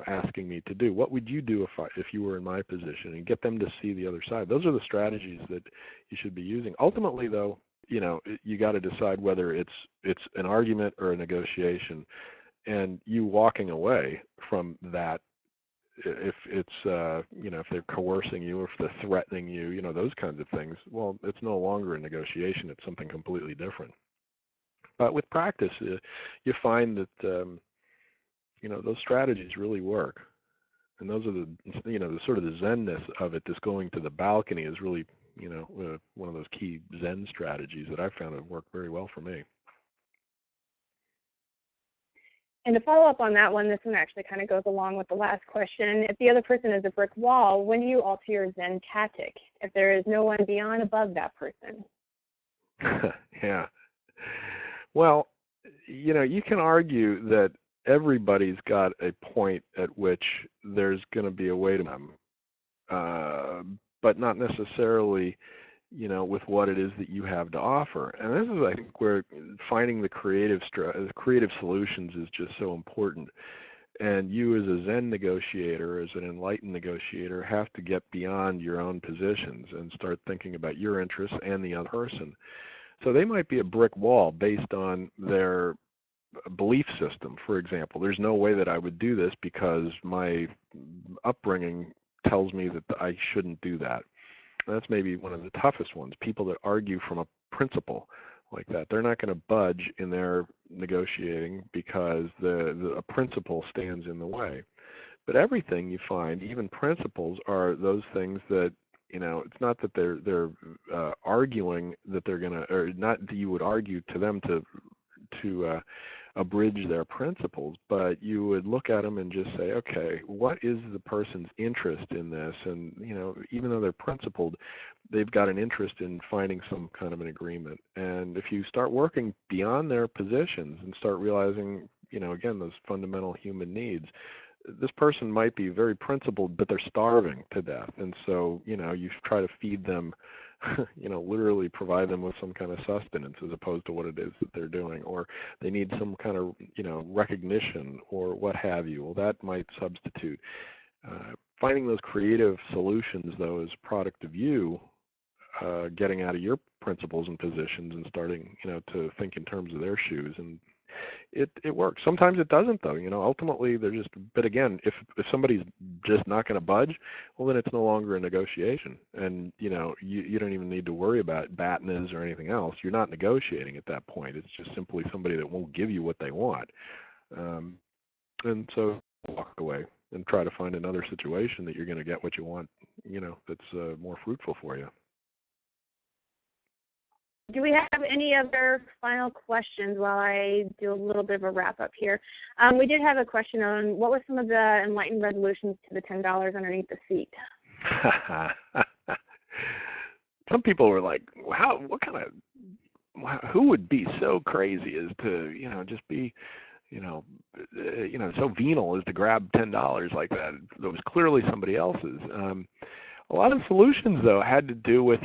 asking me to do. What would you do if you were in my position? And get them to see the other side. Those are the strategies that you should be using. Ultimately, though, you got to decide whether it's an argument or a negotiation. And you walking away from that, if it's if they're coercing you, or if they're threatening you, those kinds of things, well, it's no longer a negotiation. It's something completely different. But with practice, you find that those strategies really work, and those are the sort of the zenness of it. This going to the balcony is really one of those key Zen strategies that I've found have worked very well for me. And to follow up on that one, this one actually kind of goes along with the last question. If the other person is a brick wall, when do you alter your Zen tactic if there is no one beyond above that person? Yeah. Well, you can argue that everybody's got a point at which there's going to be a way to them, but not necessarily with what it is that you have to offer. And this is, I think, where finding the creative solutions is just so important. And you as a Zen negotiator, as an enlightened negotiator, have to get beyond your own positions and start thinking about your interests and the other person. So they might be a brick wall based on their belief system. For example, there's no way that I would do this because my upbringing tells me that I shouldn't do that. That's maybe one of the toughest ones. People that argue from a principle like that, they're not going to budge in their negotiating because a principle stands in the way. But everything you find, even principles, are those things that it's not that they're arguing that they're going to, or not that you would argue to them to abridge their principles, but you would look at them and just say, okay, what is the person's interest in this? And even though they're principled, they've got an interest in finding some kind of an agreement. And if you start working beyond their positions and start realizing, again, those fundamental human needs, this person might be very principled, but they're starving to death. And so, you try to feed them, literally provide them with some kind of sustenance as opposed to what it is that they're doing. Or they need some kind of, recognition or what have you. Well, that might substitute. Finding those creative solutions, though, is a product of you getting out of your principles and positions and starting, to think in terms of their shoes. And it works. Sometimes it doesn't, though. Ultimately they're just. But again, if somebody's just not going to budge, well, then it's no longer a negotiation, and you don't even need to worry about BATNAs or anything else. You're not negotiating at that point. It's just simply somebody that won't give you what they want, and so walk away and try to find another situation that you're going to get what you want. That's more fruitful for you. do we have any other final questions while I do a little bit of a wrap up here? We did have a question on what were some of the enlightened resolutions to the $10 underneath the seat? Some people were like, "Wow, who would be so crazy as to, just be, so venal as to grab $10 like that? That was clearly somebody else's." A lot of solutions, though, had to do with,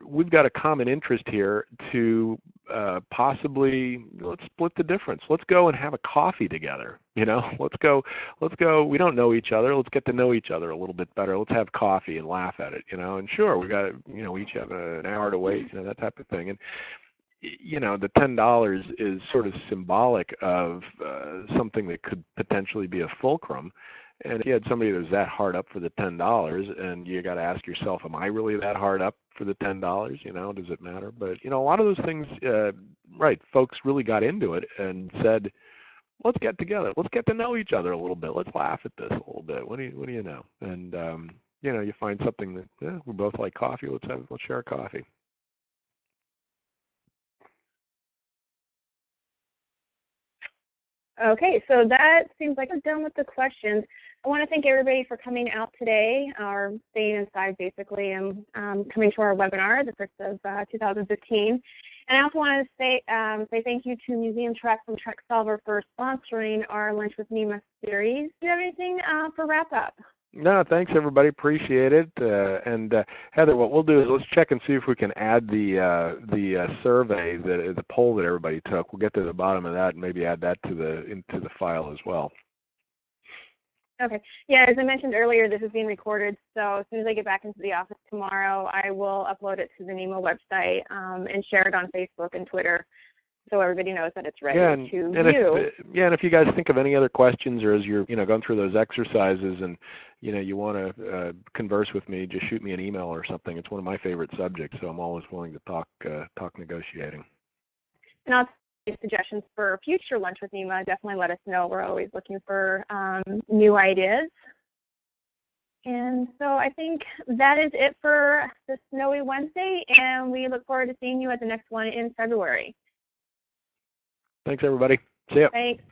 we've got a common interest here to possibly, let's split the difference. Let's go and have a coffee together. Let's go. We don't know each other. Let's get to know each other a little bit better. Let's have coffee and laugh at it. And sure, we got we each have an hour to wait. That type of thing. And the $10 is sort of symbolic of something that could potentially be a fulcrum. And if you had somebody that was that hard up for the $10, and you got to ask yourself, am I really that hard up for the $10? Does it matter? But a lot of those things, right? Folks really got into it and said, let's get together, let's get to know each other a little bit, let's laugh at this a little bit. What do you know? And you find something that we both like coffee. Let's share a coffee. Okay, so that seems like we're done with the questions. I want to thank everybody for coming out today, or staying inside basically, and coming to our webinar, the first of 2015. And I also want to say thank you to Museum Trek from Trek Solver for sponsoring our Lunch with NEMA series. Do you have anything for wrap up? No, thanks everybody. Appreciate it. And Heather, what we'll do is let's check and see if we can add the survey, the poll that everybody took. We'll get to the bottom of that and maybe add that into the file as well. Okay. Yeah, as I mentioned earlier, this is being recorded, so as soon as I get back into the office tomorrow, I will upload it to the NEMA website and share it on Facebook and Twitter, so everybody knows that it's ready to view. And if you guys think of any other questions, or as you're going through those exercises and you want to converse with me, just shoot me an email or something. It's one of my favorite subjects, so I'm always willing to talk negotiating. And I'll take suggestions for future Lunch with NEMA. Definitely let us know. We're always looking for new ideas. And so I think that is it for the Snowy Wednesday, and we look forward to seeing you at the next one in February. Thanks, everybody. See ya. Thanks.